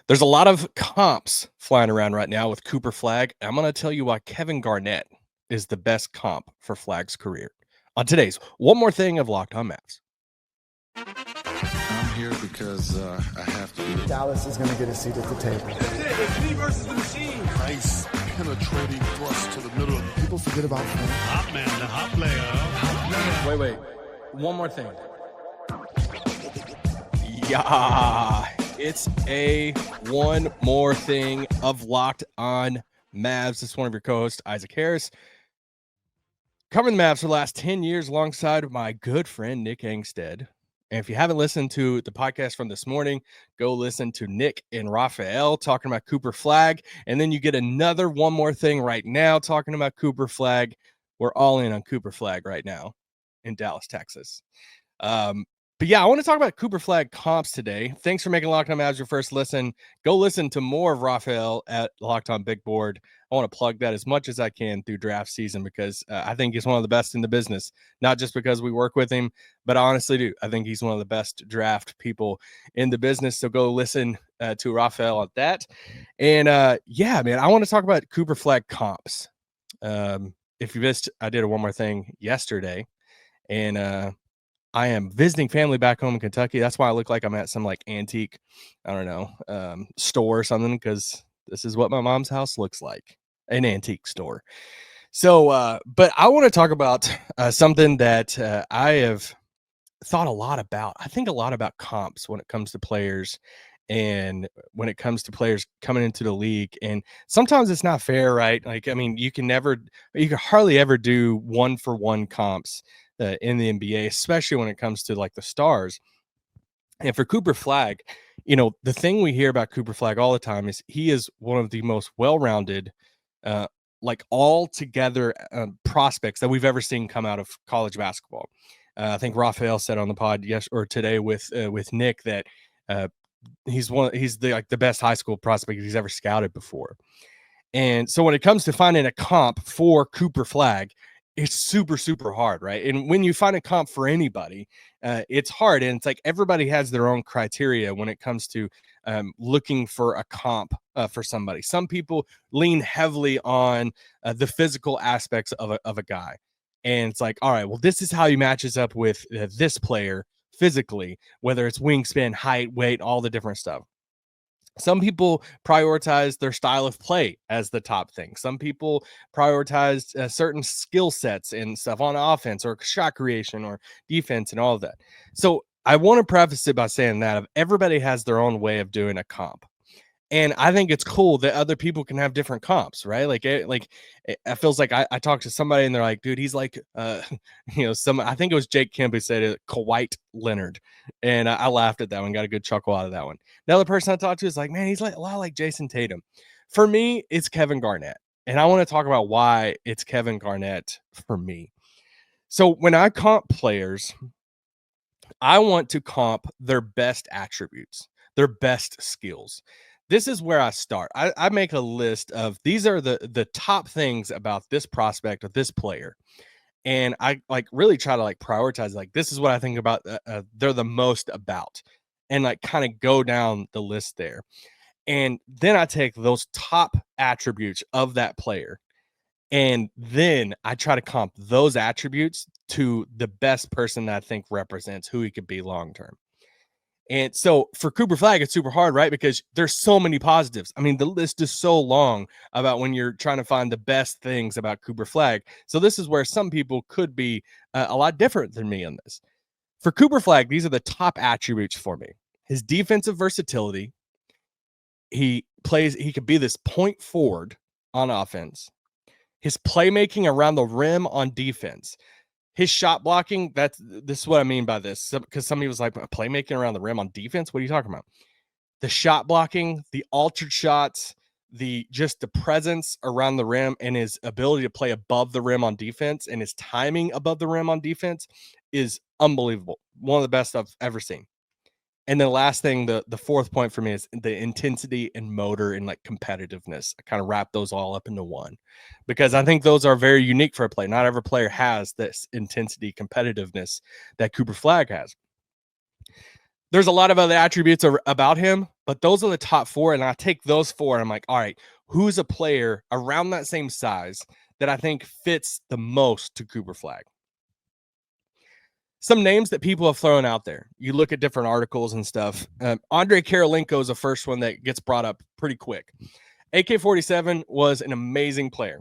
There's a lot of comps flying around right now with Cooper Flagg. I'm going to tell you why Kevin Garnett is the best comp for Flagg's career. On today's One More Thing of Locked On Mavs. I'm here because I have to be. Dallas is going to get a seat at the table. It's me versus the machine. Nice penetrating thrust to the middle. People forget about him. Hot man, the hot player. Wait. One more thing. Yeah. It's a one more thing of Locked On Mavs. This is one of your co-hosts, Isaac Harris. Covering the Mavs for the last 10 years alongside my good friend, Nick Angstead. And if you haven't listened to the podcast from this morning, go listen to Nick and Raphael talking about Cooper Flagg. And then you get another one more thing right now talking about Cooper Flagg. We're all in on Cooper Flagg right now in Dallas, Texas. But yeah, I want to talk about Cooper Flagg comps today. Thanks for making Locked On Mavs your first listen. Go listen to more of Raphael at Locked On Big Board. I want to plug that as much as I can through draft season because I think he's one of the best in the business, not just because we work with him, but I honestly do. I think he's one of the best draft people in the business. So go listen to Raphael at that. And yeah, man, I want to talk about Cooper Flagg comps. If you missed, I did a one more thing yesterday, and I am visiting family back home in Kentucky. That's why I look like I'm at some like antique, I don't know, store or something, because this is what my mom's house looks like, an antique store. So, but I want to talk about something that I have thought a lot about. I think a lot about comps when it comes to players and when it comes to players coming into the league. And sometimes it's not fair, right? Like, I mean, you can hardly ever do 1-for-1 comps in the NBA, especially when it comes to like the stars. And for Cooper Flagg, you know, the thing we hear about Cooper Flagg all the time is he is one of the most well-rounded, like all-together prospects that we've ever seen come out of college basketball. I think Raphael said on the pod today with Nick that he's the best high school prospect he's ever scouted before. And so when it comes to finding a comp for Cooper Flagg, it's super, super hard, right? And when you find a comp for anybody, it's hard. And it's like everybody has their own criteria when it comes to looking for a comp for somebody. Some people lean heavily on the physical aspects of a guy. And it's like, all right, well, this is how he matches up with this player physically, whether it's wingspan, height, weight, all the different stuff. Some people prioritize their style of play as the top thing. Some people prioritize certain skill sets and stuff on offense or shot creation or defense and all of that. So I want to preface it by saying that everybody has their own way of doing a comp. And I think it's cool that other people can have different comps, right? It feels like I talked to somebody and they're like, dude, he's like, I think it was Jake Kemp who said it, Kawhi Leonard. And I laughed at that one, got a good chuckle out of that one. Another person I talked to is like, man, he's like a lot like Jason Tatum. For me, it's Kevin Garnett. And I want to talk about why it's Kevin Garnett for me. So when I comp players, I want to comp their best attributes, their best skills. This is where I start. I make a list of these are the top things about this prospect or this player. And I like really try to like prioritize, like, this is what I think about they're the most about, and like kind of go down the list there. And then I take those top attributes of that player. And then I try to comp those attributes to the best person that I think represents who he could be long-term. And so for Cooper Flagg, it's super hard, right? Because there's so many positives. I mean, the list is so long about when you're trying to find the best things about Cooper Flagg. So this is where some people could be a lot different than me on this. For Cooper Flagg, these are the top attributes for me. His defensive versatility. He could be this point forward on offense. His playmaking around the rim on defense. His shot blocking, this is what I mean by this, because somebody was like, playmaking around the rim on defense? What are you talking about? The shot blocking, the altered shots, the presence around the rim, and his ability to play above the rim on defense, and his timing above the rim on defense is unbelievable. One of the best I've ever seen. And the last thing, the fourth point for me is the intensity and motor and like competitiveness. I kind of wrap those all up into one because I think those are very unique for a player. Not every player has this intensity, competitiveness that Cooper Flagg has. There's a lot of other attributes about him, but those are the top 4. And I take those 4 and I'm like, all right, who's a player around that same size that I think fits the most to Cooper Flagg? Some names that people have thrown out there. You look at different articles and stuff. Andre Kirilenko is the first one that gets brought up pretty quick. AK-47 was an amazing player.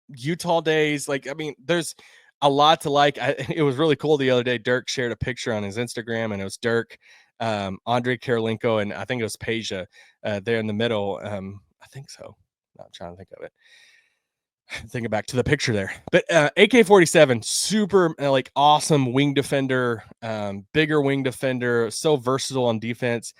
Utah days, there's a lot to like. It was really cool the other day. Dirk shared a picture on his Instagram, and it was Dirk, Andre Kirilenko, and I think it was Peja there in the middle. I think so. I'm trying to think of it. Thinking back to the picture there, but AK-47, super awesome wing defender, bigger wing defender, so versatile on defense.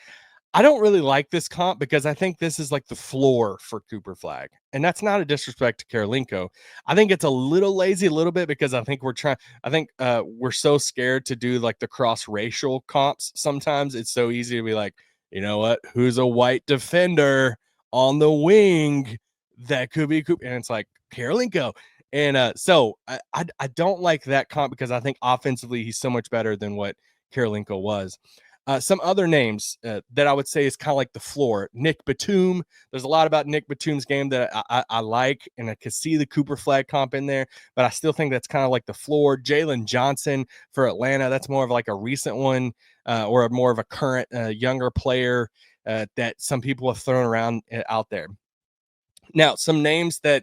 I don't really like this comp because I think this is like the floor for Cooper Flagg, and that's not a disrespect to Kirilenko. I think it's a little lazy, a little bit, because I think we're so scared to do like the cross racial comps. Sometimes it's so easy to be like, you know what, who's a white defender on the wing that could be Cooper, and it's like Kirilenko. And so I don't like that comp because I think offensively he's so much better than what Kirilenko was. Some other names that I would say is kind of like the floor. Nick Batum. There's a lot about Nick Batum's game that I like, and I could see the Cooper Flagg comp in there, but I still think that's kind of like the floor. Jalen Johnson for Atlanta. That's more of like a recent one or more of a current younger player that some people have thrown around out there. Now, some names that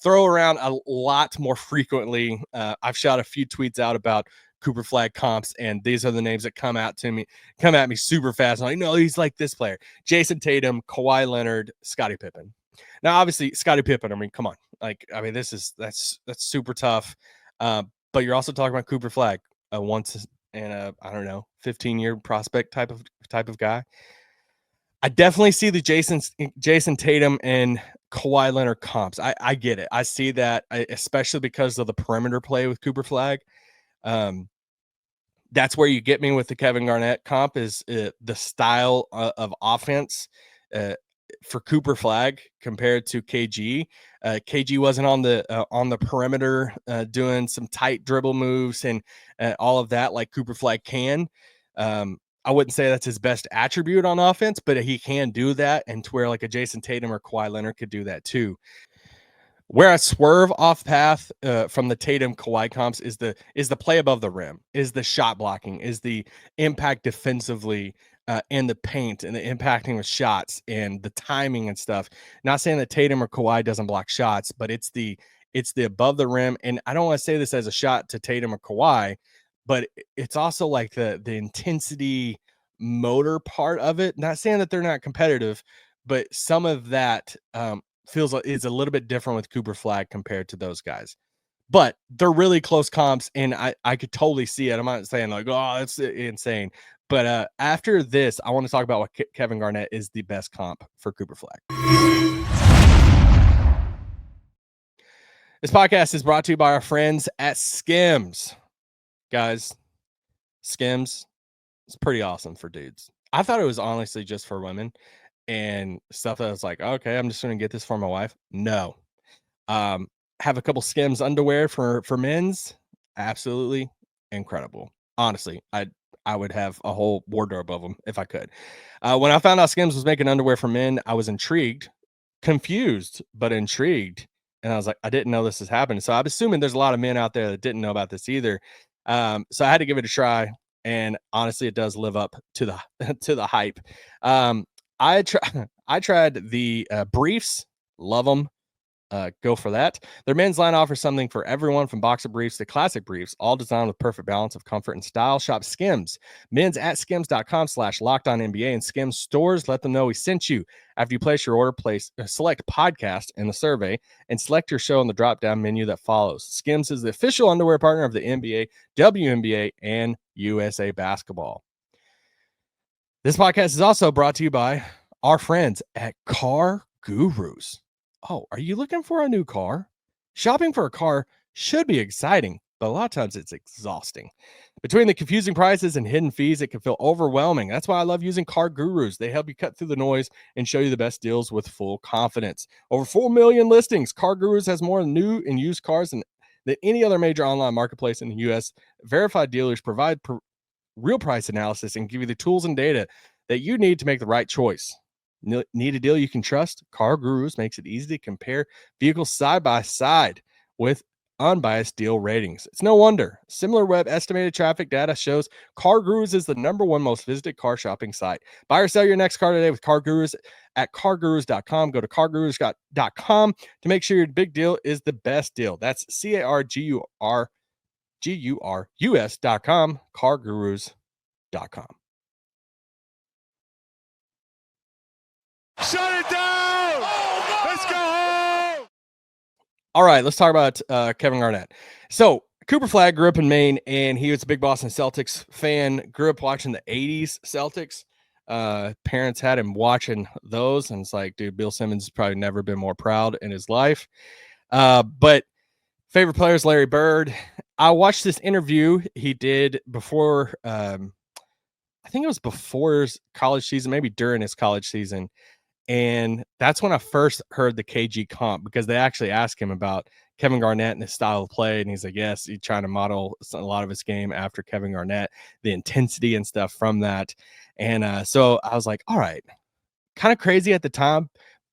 throw around a lot more frequently. I've shot a few tweets out about Cooper Flagg comps, and these are the names that come at me super fast. I'm like, no, he's like this player: Jason Tatum, Kawhi Leonard, Scottie Pippen. Now, obviously, Scottie Pippen, I mean, come on. That's super tough. But you're also talking about Cooper Flagg, once in a, I don't know, 15-year prospect type of guy. I definitely see the Jason Tatum and Kawhi Leonard comps. I get it. I see that, especially because of the perimeter play with Cooper Flagg. That's where you get me with the Kevin Garnett comp is the style of offense for Cooper Flagg compared to KG. KG wasn't on the perimeter doing some tight dribble moves and all of that like Cooper Flagg can. I wouldn't say that's his best attribute on offense, but he can do that, and to where like a Jason Tatum or Kawhi Leonard could do that too. Where I swerve off path from the Tatum Kawhi comps is the play above the rim, is the shot blocking, is the impact defensively in the paint and the impacting with shots and the timing and stuff. Not saying that Tatum or Kawhi doesn't block shots, but it's the above the rim. And I don't want to say this as a shot to Tatum or Kawhi, but it's also like the intensity motor part of it. Not saying that they're not competitive, but some of that feels like is a little bit different with Cooper Flagg compared to those guys. But they're really close comps, and I could totally see it. I'm not saying like, oh, that's insane. But after this, I want to talk about what Kevin Garnett is the best comp for Cooper Flagg. This podcast is brought to you by our friends at Skims. Guys, Skims, it's pretty awesome for dudes. I thought it was honestly just for women and stuff that I was like, okay, I'm just going to get this for my wife. No. Have a couple Skims underwear for men's. Absolutely incredible. Honestly, I would have a whole wardrobe of them if I could. When I found out Skims was making underwear for men, I was intrigued, confused, but intrigued. And I was like, I didn't know this is happening. So I'm assuming there's a lot of men out there that didn't know about this either. So I had to give it a try. And honestly, it does live up to the hype. I tried the briefs, love them. Go for that. Their men's line offers something for everyone, from boxer briefs to classic briefs, all designed with perfect balance of comfort and style. Shop Skims. Men's at skims.com/LockedOnNBA and Skims stores. Let them know we sent you. After you place your order, select podcast in the survey and select your show in the drop-down menu that follows. Skims is the official underwear partner of the NBA, WNBA, and USA Basketball. This podcast is also brought to you by our friends at Car Gurus. Oh, are you looking for a new car? Shopping for a car should be exciting, but a lot of times it's exhausting. Between the confusing prices and hidden fees, it can feel overwhelming. That's why I love using Car Gurus. They help you cut through the noise and show you the best deals with full confidence. Over 4 million listings, Car Gurus has more new and used cars than any other major online marketplace in the U.S. Verified dealers provide real price analysis, and give you the tools and data that you need to make the right choice. Need a deal you can trust? Car Gurus makes it easy to compare vehicles side by side with unbiased deal ratings. It's no wonder. SimilarWeb estimated traffic data shows Car Gurus is the #1 most visited car shopping site. Buy or sell your next car today with Car Gurus at cargurus.com. Go to cargurus.com to make sure your big deal is the best deal. That's CARGURUS.com, cargurus.com. Shut it down! Let's go home! All right, let's talk about Kevin Garnett. So Cooper Flagg grew up in Maine, and he was a big Boston Celtics fan. Grew up watching the 80s Celtics. Parents had him watching those, and it's like, dude, Bill Simmons has probably never been more proud in his life. But favorite player is Larry Bird. I watched this interview he did before, I think it was before his college season, maybe during his college season. And that's when I first heard the KG comp, because they actually asked him about Kevin Garnett and his style of play. And he's like, yes, he's trying to model a lot of his game after Kevin Garnett, the intensity and stuff from that. And so I was like, all right, kind of crazy at the time,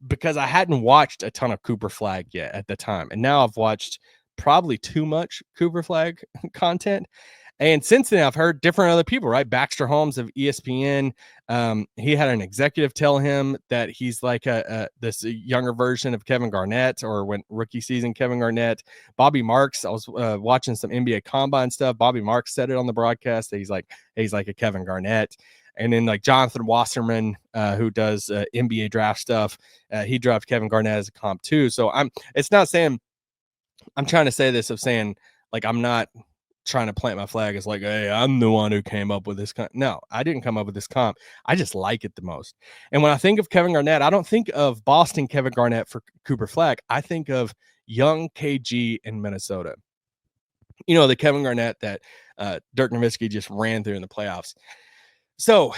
because I hadn't watched a ton of Cooper Flagg yet at the time. And now I've watched probably too much Cooper Flagg content. And since then, I've heard different other people, right? Baxter Holmes of ESPN. He had an executive tell him that he's like this younger version of Kevin Garnett, or when rookie season Kevin Garnett. Bobby Marks, I was watching some NBA Combine stuff. Bobby Marks said it on the broadcast that he's like a Kevin Garnett. And then like Jonathan Wasserman, who does NBA draft stuff, he dropped Kevin Garnett as a comp too. So it's not saying I'm trying to say this of saying like I'm not trying to plant my flag as like, hey, I'm the one who came up with this comp. No, I didn't come up with this comp. I just like it the most. And when I think of Kevin Garnett, I don't think of Boston Kevin Garnett for Cooper Flagg. I think of young KG in Minnesota. You know, the Kevin Garnett that Dirk Nowitzki just ran through in the playoffs. So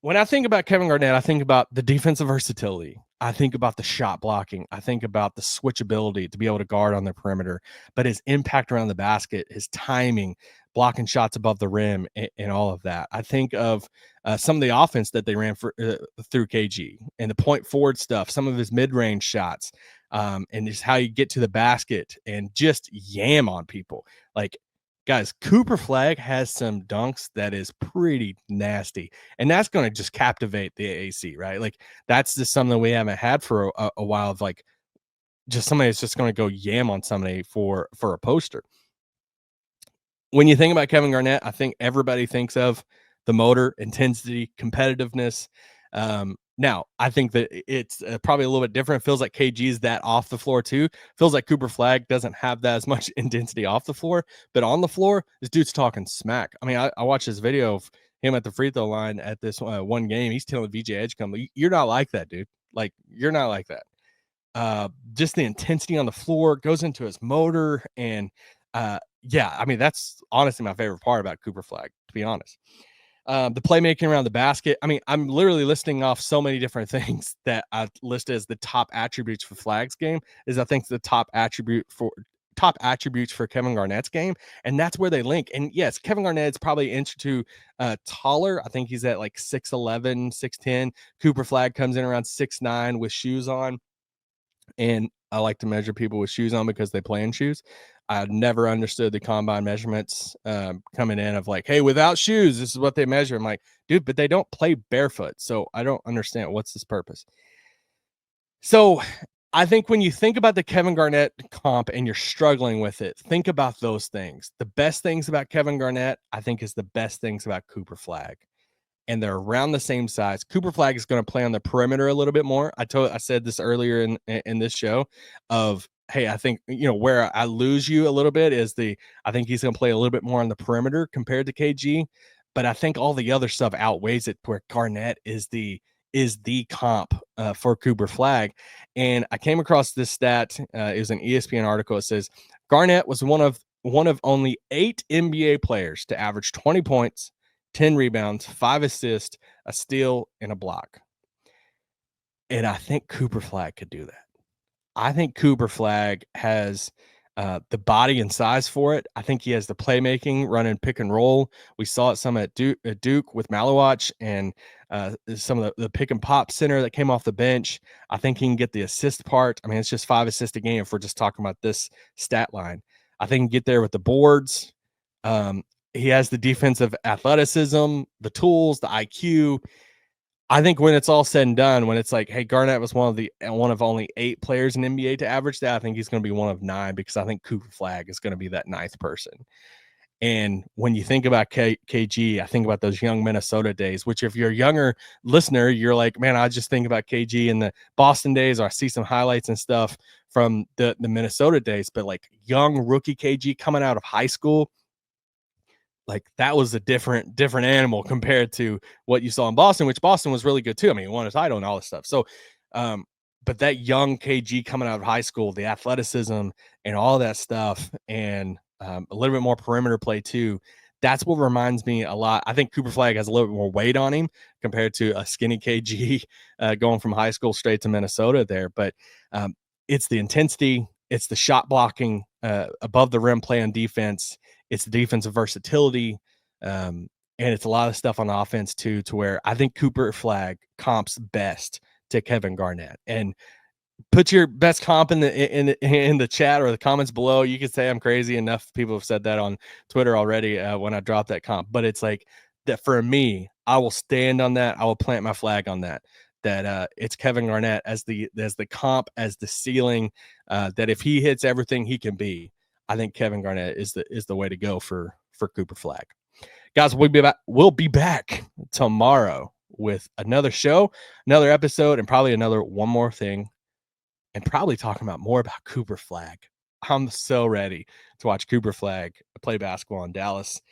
when I think about Kevin Garnett, I think about the defensive versatility. I think about the shot blocking. I think about the switchability to be able to guard on the perimeter, but his impact around the basket, his timing, blocking shots above the rim, and all of that. I think of some of the offense that they ran through KG and the point forward stuff, some of his mid-range shots, and just how you get to the basket and just yam on people. Like, guys, Cooper Flagg has some dunks that is pretty nasty, and that's going to just captivate the AAC, right? Like, that's just something we haven't had for a while, of like just somebody that's just going to go yam on somebody for a poster. When you think about Kevin Garnett, I think everybody thinks of the motor, intensity, competitiveness. Now, I think that it's probably a little bit different. It feels like KG is that off the floor too. Feels like Cooper Flagg doesn't have that as much intensity off the floor, but on the floor, this dude's talking smack. I mean, I watched this video of him at the free throw line at this one game. He's telling VJ Edgecombe, you're not like that, dude. Like, you're not like that. Just the intensity on the floor goes into his motor. And yeah, I mean, that's honestly my favorite part about Cooper Flagg, to be honest. The playmaking around the basket. I mean, I'm literally listing off so many different things that I list as the top attributes for Flagg's game. I think the top attributes for Kevin Garnett's game, and that's where they link. And yes, Kevin Garnett's probably an inch or two taller. I think he's at like 6'11", 6'10". Cooper Flagg comes in around 6'9" with shoes on. And I like to measure people with shoes on because they play in shoes. I never understood the combine measurements coming in of like, hey, without shoes, this is what they measure. I'm like, dude, but they don't play barefoot. So I don't understand what's this purpose. So I think when you think about the Kevin Garnett comp and you're struggling with it, think about those things. The best things about Kevin Garnett, I think, is the best things about Cooper Flagg. And they're around the same size. Cooper Flagg is going to play on the perimeter a little bit more. I said this earlier in this show of, hey, I think, where I lose you a little bit is I think he's going to play a little bit more on the perimeter compared to KG, but I think all the other stuff outweighs it, where Garnett is the comp for Cooper Flagg. And I came across this stat. It was an ESPN article. It says Garnett was one of only 8 NBA players to average 20 points, 10 rebounds, 5 assists, a steal, and a block. And I think Cooper Flagg could do that. I think Cooper Flagg has the body and size for it. I think he has the playmaking, running pick and roll. We saw it some at Duke with Malawach and some of the pick and pop center that came off the bench. I think he can get the assist part. I mean, it's just 5 assists a game if we're just talking about this stat line. I think he can get there with the boards. He has the defensive athleticism, the tools, the IQ. I think when it's all said and done, when it's like, hey, Garnett was one of only 8 players in NBA to average that, I think he's going to be one of 9 because I think Cooper Flagg is going to be that 9th person. And when you think about KG, I think about those young Minnesota days, which if you're a younger listener, you're like, man, I just think about KG in the Boston days, or I see some highlights and stuff from the Minnesota days. But like young rookie KG coming out of high school, like that was a different animal compared to what you saw in Boston, which Boston was really good too. I mean, he won a title and all this stuff. So, but that young KG coming out of high school, the athleticism and all that stuff, and a little bit more perimeter play too. That's what reminds me a lot. I think Cooper Flagg has a little bit more weight on him compared to a skinny KG going from high school straight to Minnesota there. But it's the intensity, it's the shot blocking, above the rim play on defense. It's the defensive versatility, and it's a lot of stuff on offense too, to where I think Cooper Flagg comps best to Kevin Garnett. And put your best comp in the chat or the comments below. You could say I'm crazy. Enough people have said that on Twitter already when I dropped that comp. But it's like that for me, I will stand on that. I will plant my flag on that. That it's Kevin Garnett as the comp, as the ceiling. That if he hits everything he can be, I think Kevin Garnett is the way to go for Cooper Flagg. Guys, we'll be back tomorrow with another show, another episode, and probably another one more thing, and probably talking more about Cooper Flagg. I'm so ready to watch Cooper Flagg play basketball in Dallas.